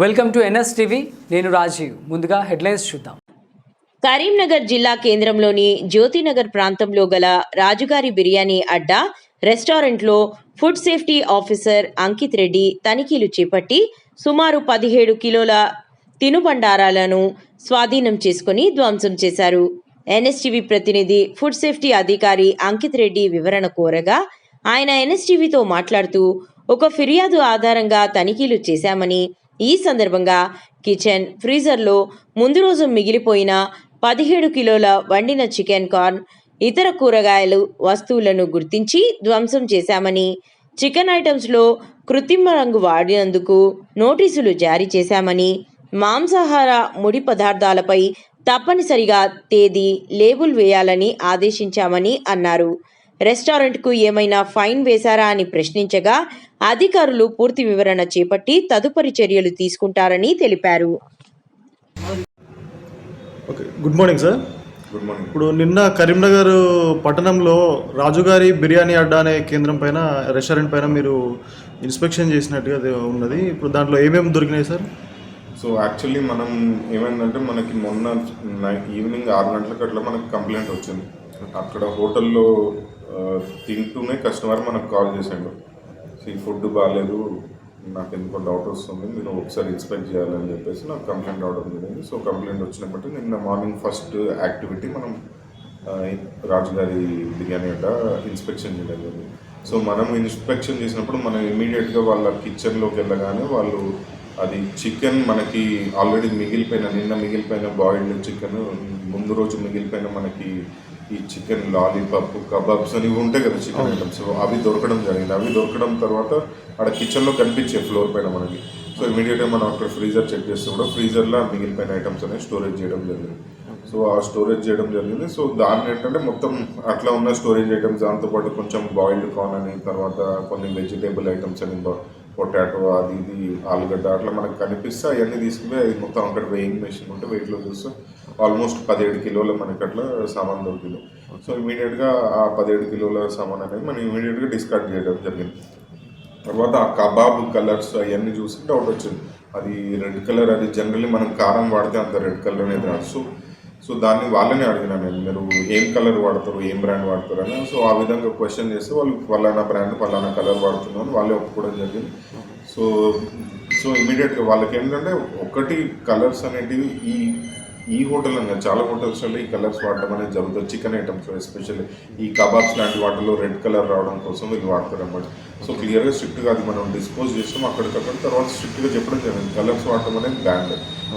Welcome to NSTV. నేను రాజీవ్. ముందుగా headlines చూద్దాం. కరీంనగర్ జిల్లా కేంద్రంలోని జ్యోతినగర్ ప్రాంతంలో గల రాజుగారి బిర్యానీ అడ్డా రెస్టారెంట్లో food safety officer Ankit Reddy తనిఖీలు చేపట్టి సుమారు 17 కిలోల తినుబండారాలను స్వాధీనం చేసుకుని ధ్వంసం చేశారు. ఎన్ఎస్టీవీ ప్రతినిధి ఫుడ్ సేఫ్టీ అధికారి అంకిత్ రెడ్డి వివరణ కోరగా ఆయన ఎన్ఎస్టీవీతో మాట్లాడుతూ ఒక ఫిర్యాదు ఆధారంగా తనిఖీలు చేశామని, ఈ సందర్భంగా కిచెన్ ఫ్రీజర్లో ముందు రోజు మిగిలిపోయిన 17 కిలోల వండిన చికెన్, కార్న్, ఇతర కూరగాయలు వస్తువులను గుర్తించి ధ్వంసం చేశామని, చికెన్ ఐటమ్స్లో కృత్రిమ రంగు వాడినందుకు నోటీసులు జారీ చేశామని, మాంసాహార ముడి పదార్థాలపై తప్పనిసరిగా తేదీ, లేబుల్ వేయాలని ఆదేశించామని అన్నారు. రెస్టారెంట్కు ఏమైనా ఫైన్ వేశారా అని ప్రశ్నించగా అధికారులు పూర్తి వివరణ చేపట్టి తదుపరి చర్యలు తీసుకుంటారని తెలిపారు. Okay, good morning sir. Good morning. ఇప్పుడు నిన్న కరీంనగర్ పట్టణంలో రాజుగారి బిర్యానీ అడ్డా అనే కేంద్రం పైన, రెస్టారెంట్ పైన మీరు ఇన్స్పెక్షన్ చేసినట్టుగా ఉన్నది. ఇప్పుడు దాంట్లో ఏమేమి దొరికినాయి సార్? సో యాక్చువల్లీ మనం ఏమైందంటే మనకి మొన్న ఈవినింగ్ 6 గంటలకు అట్లా మనకు కంప్లైంట్ వచ్చింది. అక్కడ హోటల్లో తింటూనే కస్టమర్ మనకు కాల్ చేసాడు, ఈ ఫుడ్ బాగాలేదు, నాకు ఎందుకో డౌట్ వస్తుంది, మీరు ఒకసారి ఇన్స్పెక్ట్ చేయాలని చెప్పేసి నాకు కంప్లైంట్ రావడం జరిగింది. సో కంప్లైంట్ వచ్చినప్పటి నిన్న మార్నింగ్ ఫస్ట్ యాక్టివిటీ మనం రాజుగారి బిర్యానీ అడ్డ ఇన్స్పెక్షన్ చేయడం జరిగింది. సో మనం ఇన్స్పెక్షన్ చేసినప్పుడు మనం ఇమీడియట్గా వాళ్ళ కిచెన్లోకి వెళ్ళగానే వాళ్ళు అది చికెన్ మనకి ఆల్రెడీ నిన్న మిగిలిపోయిన బాయిల్డ్ చికెన్, ముందు రోజు మిగిలిపోయిన మనకి ఈ చికెన్ లాలీపాప్, కబాబ్స్ అని ఉంటాయి కదా చికెన్ ఐటమ్స్, అవి దొరకడం జరిగింది. అవి దొరకడం తర్వాత అక్కడ కిచెన్లో కనిపించే ఫ్లోర్ పైన మనకి. సో ఇమీడియట్గా మనం అక్కడ ఫ్రీజర్ చెక్ చేస్తే కూడా ఫ్రీజర్లో మిగిలిపోయిన ఐటమ్స్ అనేవి స్టోరేజ్ చేయడం జరిగింది. సో ఆ స్టోరేజ్ చేయడం జరిగింది. సో దాన్ని ఏంటంటే మొత్తం అట్లా ఉన్న స్టోరేజ్ ఐటమ్స్, దాంతోపాటు కొంచెం బాయిల్డ్ కార్న్ అని, తర్వాత కొన్ని వెజిటేబుల్ ఐటమ్స్ అని, పొటాటో, అది ఇది, ఆలుగడ్డ, అట్లా మనకు కనిపిస్తే అవన్నీ తీసుకుని అది మొత్తం అక్కడ వెయింగ్ మెషిన్ ఉంటే వెయిట్లో చూస్తే ఆల్మోస్ట్ 17 కిలోల మనకి అట్లా సామాన్ దొరికింది. సో ఇమీడియట్గా ఆ 17 కిలోల సామాన్ అనేది మనం ఇమీడియట్గా డిస్కార్డ్ చేయడం జరిగింది. తర్వాత ఆ కబాబ్ కలర్స్ అవన్నీ చూసి డౌట్ వచ్చింది, అది రెడ్ కలర్, అది జనరల్లీ మనం కారం వాడితే అంత రెడ్ కలర్ అనేది రాదు. సో దాన్ని వాళ్ళనే అడిగినాను నేను, మీరు ఏం కలర్ వాడతారు, ఏం బ్రాండ్ వాడతారు అని. సో ఆ విధంగా క్వశ్చన్ చేస్తే వాళ్ళు పలానా బ్రాండ్ పలానా కలర్ వాడుతున్నాను వాళ్ళే ఒప్పుకోవడం జరిగింది. సో ఇమీడియట్గా వాళ్ళకి ఏంటంటే ఒకటి కలర్స్ అనేటివి ఈ హోటల్ అన్న చాలా హోటల్స్లో ఈ కలర్స్ వాడడం అనేది జరుగుతుంది. చికెన్ ఐటమ్స్ ఎస్పెషల్లీ ఈ కబాబ్స్ లాంటి వాటిలో రెడ్ కలర్ రావడం కోసం వీళ్ళు వాడతారు అన్నమాట. సో క్లియర్గా స్ట్రిక్ట్గా అది మనం డిస్పోజ్ చేస్తాం అక్కడికక్కడ. తర్వాత స్ట్రిక్ట్గా చెప్పడం జరిగింది, కలర్స్ వాడటం అనేది బ్యాన్.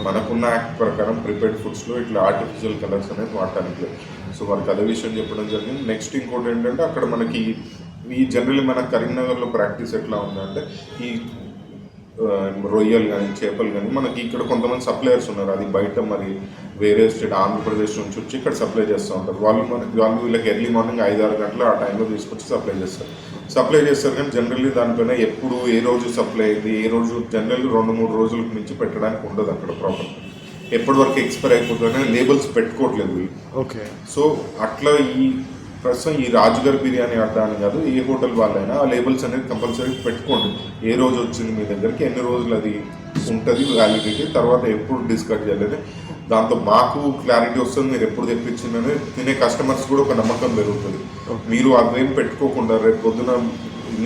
మనకున్న యాక్ట్ ప్రకారం ప్రిపేర్డ్ ఫుడ్స్లో ఇట్లా ఆర్టిఫిషియల్ కలర్స్ అనేది వాడటానికి లేదు. సో వాళ్ళకి అదే విషయం చెప్పడం జరిగింది. నెక్స్ట్ ఇంకోటి ఏంటంటే అక్కడ మనకి ఈ జనరల్లీ మన కరీంనగర్లో ప్రాక్టీస్ ఎట్లా ఉందంటే ఈ రొయ్యలు కానీ చేపలు కానీ మనకి ఇక్కడ కొంతమంది సప్లయర్స్ ఉన్నారు, అది బయట మరి వేరే స్టేట్ ఆంధ్రప్రదేశ్ నుంచి వచ్చి ఇక్కడ సప్లై చేస్తూ ఉంటారు. వాళ్ళు వీళ్ళకి ఎర్లీ మార్నింగ్ 5-6 గంటలు ఆ టైంలో తీసుకొచ్చి సప్లై చేస్తారు. కానీ జనరల్లీ దానిపైన ఎప్పుడు ఏ రోజు సప్లై అయింది, ఏ రోజు జనరల్లీ 2-3 రోజులకు మించి పెట్టడానికి ఉండదు అక్కడ ప్రాపర్. ఎప్పటి వరకు ఎక్స్పైర్ అయిపోతుందని లేబుల్స్ పెట్టుకోవట్లేదు వీళ్ళు. ఓకే. సో అట్లా ప్రస్తుతం ఈ రాజుగారి బిర్యానీ అడ్డా అని కాదు, ఏ హోటల్ వాళ్ళైనా ఆ లేబుల్స్ అనేది కంపల్సరీ పెట్టుకోండి. ఏ రోజు వచ్చింది మీ దగ్గరికి, ఎన్ని రోజులు అది ఉంటుంది వ్యాలిడిటీ, తర్వాత ఎప్పుడు డిస్కట్ చేయాలని. దాంతో మాకు క్లారిటీ వస్తుంది, మీరు ఎప్పుడు తెప్పించిందని తినే కస్టమర్స్ కూడా ఒక నమ్మకం పెరుగుతుంది. మీరు అవేం పెట్టుకోకుండా రేపు పొద్దున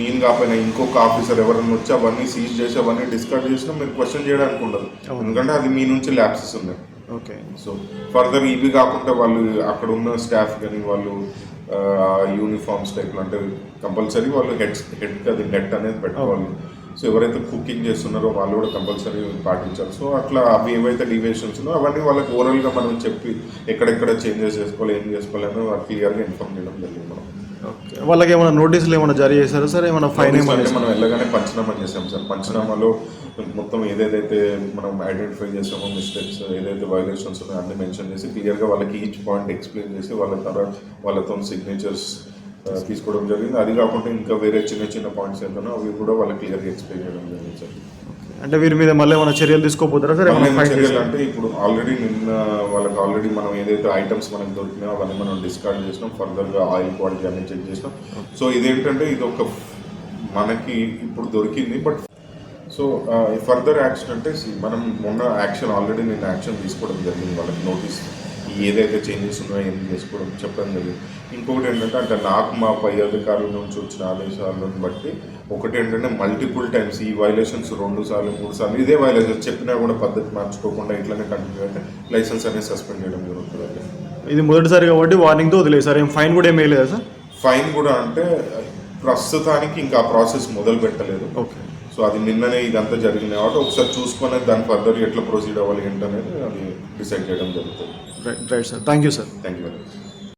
నేను కాకపోయినా ఇంకొక ఆఫీసర్ ఎవరైనా వచ్చి అవన్నీ సీజ్ చేసి అవన్నీ డిస్కట్ చేసినా మీరు క్వశ్చన్ చేయడానికి ఉండదు, ఎందుకంటే అది మీ నుంచి ల్యాప్సెస్ ఉన్నాయి. ఓకే. సో ఫర్దర్ ఇవి కాకుండా వాళ్ళు అక్కడ ఉన్న స్టాఫ్ కానీ వాళ్ళు యూనిఫామ్స్ టైప్లో అంటే కంపల్సరీ వాళ్ళు హెడ్కి అది నెట్ అనేది పెట్టుకోవాలి. సో ఎవరైతే కుకింగ్ చేస్తున్నారో వాళ్ళు కూడా కంపల్సరీ పాటించాలి. సో అట్లా అవి ఏవైతే డివియేషన్స్ ఉన్నాయో అవన్నీ వాళ్ళకి ఓవరాల్గా మనం చెప్పి ఎక్కడెక్కడ చేంజెస్ చేసుకోవాలి, ఏం చేసుకోవాలని వాళ్ళు క్లియర్గా ఇన్ఫార్మ్ చేయడం జరిగింది. మనం వాళ్ళకి ఏమైనా నోటీసులు ఏమైనా జారీ చేశారు సార్? ఏమైనా ఫైన్ అంటే మనం వెళ్ళగానే పంచనామా చేసాం సార్. పంచనామాలో మొత్తం ఏదైతే మనం ఐడెంటిఫై చేసామో మిస్టేక్స్, ఏదైతే వైలేషన్స్ ఉన్నాయో అన్ని మెన్షన్ చేసి క్లియర్గా వాళ్ళకి ఈచ్ పాయింట్ ఎక్స్ప్లెయిన్ చేసి వాళ్ళతో సిగ్నేచర్స్ తీసుకోవడం జరిగింది. అది కాకుండా ఇంకా వేరే చిన్న పాయింట్స్ ఏదైనా అవి కూడా వాళ్ళకి క్లియర్గా ఎక్స్ప్లెయిన్ చేయడం జరిగింది సార్. అంటే వీరి మీద మళ్ళీ ఏమైనా చర్యలు తీసుకోపోతారా సార్? చర్యలు అంటే ఇప్పుడు ఆల్రెడీ వాళ్ళకి ఆల్రెడీ మనం ఏదైతే ఐటమ్స్ మనకు దొరికినాయో అవన్నీ మనం డిస్కార్డ్ చేసినాం. ఫర్దర్గా ఆయిల్ క్వాలిటీ అన్ని చెక్ చేసినాం. సో ఇదేంటంటే ఇది ఒక మనకి ఇప్పుడు దొరికింది, but so so further action అంటే మనం మొన్న యాక్షన్ ఆల్రెడీ నేను యాక్షన్ తీసుకోవడం జరిగింది, వాళ్ళకి నోటీస్ ఏదైతే చేంజెస్ ఉన్నాయో ఏం చేసుకోవడం చెప్పడం జరిగింది. ఇంకొకటి ఏంటంటే అంటే నాకు మా పై అధికారుల నుంచి వచ్చిన ఆదేశాలను బట్టి ఒకటి ఏంటంటే మల్టిపుల్ టైమ్స్ ఈ వైలేషన్స్ 2 సార్లు 3 సార్లు ఇదే వైలేషన్స్ చెప్పినా కూడా పద్ధతి మార్చుకోకుండా ఇట్లనే కంటిన్యూ అయితే లైసెన్స్ అనేది సస్పెండ్ చేయడం జరుగుతుంది. ఇది మొదటిసారి కాబట్టి వార్నింగ్తో వదిలేదు సార్, ఏం ఫైన్ కూడా ఏమీ వేయలేదా సార్? ఫైన్ కూడా అంటే ప్రస్తుతానికి ఇంకా ప్రాసెస్ మొదలు పెట్టలేదు. ఓకే. సో అది నిన్ననే ఇదంతా జరిగింది కాబట్టి ఒకసారి చూసుకొని దాని ఫర్దర్ ఎట్లా ప్రొసీడ్ అవ్వాలి ఏంటనేది అది డిసైడ్ చేయడం జరుగుతుంది. Right sir, thank you sir. Thank you very much.